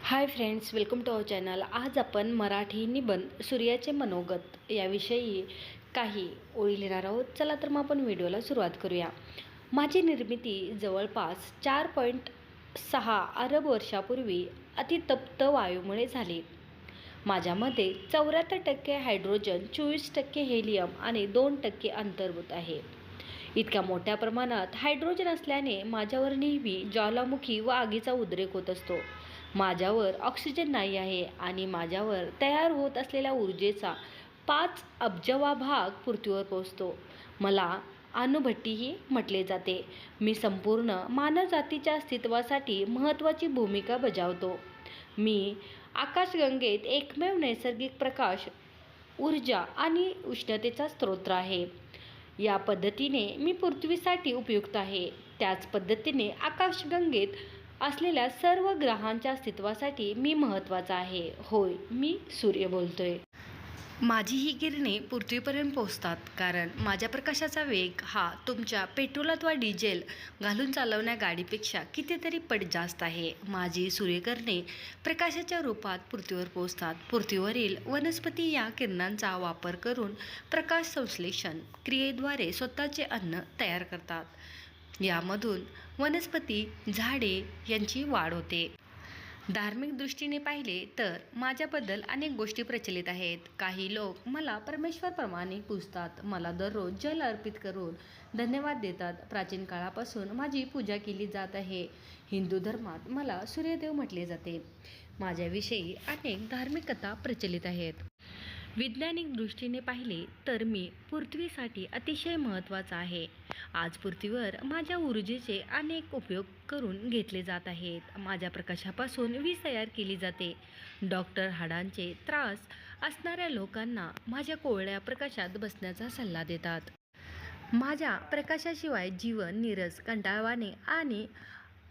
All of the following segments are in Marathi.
High friends, welcome to our channel. आज आपण मराठी निबंध सूर्याचे मनोगत याविषयी काही ओळी लिहिणार आहोत. चला तर मग आपण व्हिडिओला सुरुवात करूया. माझी निर्मिती जवळपास 4.6 अरब वर्षापूर्वी अतितप्त वायूमुळे झाली. माझ्यामध्ये 74% हायड्रोजन, 24% हेलियम आणि 2% अंतर्भूत आहे. इतक्या मोठ्या प्रमाणात हायड्रोजन असल्याने माझ्यावर नेहमी ज्वालामुखी व आगीचा उद्रेक होत असतो. माझ्यावर ऑक्सिजन नाही आहे आणि माझ्यावर तयार होत असलेल्या ऊर्जेचा 5 अब्जवा भाग पृथ्वीवर पोहोचतो. मला अणुभट्टीही म्हटले जाते. मी संपूर्ण मानवजातीच्या अस्तित्वासाठी महत्त्वाची भूमिका बजावतो. मी आकाशगंगेत एकमेव नैसर्गिक प्रकाश, ऊर्जा आणि उष्णतेचा स्रोत आहे. या पद्धतीने मी पृथ्वीसाठी उपयुक्त आहे. त्याच पद्धतीने आकाशगंगेत असलेल्या सर्व ग्रहांच्या अस्तित्वासाठी मी महत्त्वाचा आहे. होय, मी सूर्य बोलतोय. माझी ही किरणे पृथ्वीपर्यंत पोहोचतात कारण माझ्या प्रकाशाचा वेग हा तुमच्या पेट्रोल अथवा डिझेल घालून चालवण्या गाडीपेक्षा कितीतरी पट जास्त आहे. माझी सूर्यकिरणे प्रकाशाच्या रूपात पृथ्वीवर पोहोचतात. पृथ्वीवरील वनस्पती या किरणांचा वापर करून प्रकाश संश्लेषण क्रियेद्वारे स्वतःचे अन्न तयार करतात. यामधून वनस्पती, झाडे यांची वाढ होते. धार्मिक दृष्टीने पाहिले तर माझ्याबद्दल अनेक गोष्टी प्रचलित आहेत. काही लोक मला परमेश्वरप्रमाणे पूजतात. मला दररोज जल अर्पित करून धन्यवाद देतात. प्राचीन काळापासून माझी पूजा केली जात आहे. हिंदू धर्मात मला सूर्यदेव म्हटले जाते. माझ्याविषयी अनेक धार्मिक कथा प्रचलित आहेत. वैज्ञानिक दृष्टीने पाहिले तर मी पृथ्वीसाठी अतिशय महत्त्वाचा आहे. आज पृथ्वीवर माझ्या ऊर्जेचे अनेक उपयोग करून घेतले जात आहेत. माझ्या प्रकाशापासून वीज तयार केली जाते. डॉक्टर हाडांचे त्रास असणाऱ्या लोकांना माझ्या कोवळ्या प्रकाशात बसण्याचा सल्ला देतात. माझ्या प्रकाशाशिवाय जीवन नीरस, कंटाळवाणे आणि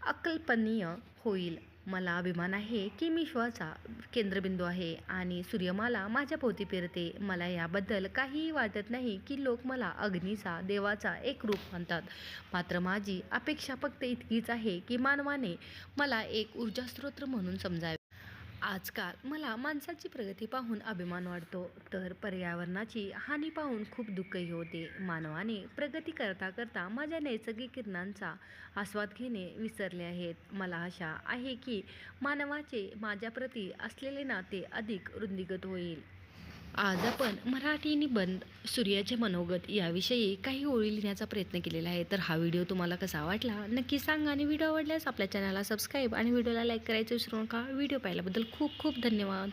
अकल्पनीय होईल. मला अभिमान आहे की मी विश्वाचा केंद्रबिंदू आहे आणि सूर्यमाला माझ्या भोवती फिरते. मला याबद्दल काहीही वाटत नाही की लोक मला अग्नीचा, देवाचा एक रूप मानतात. मात्र माझी अपेक्षा फक्त इतकीच आहे की मानवाने मला एक ऊर्जास्रोत म्हणून समजावे. आजकाल मला माणसाची प्रगती पाहून अभिमान वाटतो तर पर्यावरणाची हानी पाहून खूप दुःखही होते. मानवाने प्रगती करता करता माझ्या नैसर्गिक किरणांचा आस्वाद घेणे विसरले आहेत. मला आशा आहे की मानवाचे माझ्याप्रती असलेले नाते अधिक वृद्धिंगत होईल. आज आपण मराठी निबंध सूर्याचे मनोगत याविषयी काही ओळी लिहिण्याचा प्रयत्न केलेला आहे. तर हा व्हिडिओ तुम्हाला कसा वाटला नक्की सांगा आणि व्हिडिओ आवडल्यास आपल्या चॅनलला सबस्क्राईब आणि व्हिडिओला लाईक करायचं विसरू नका. व्हिडिओ पाहिल्याबद्दल खूप खूप धन्यवाद.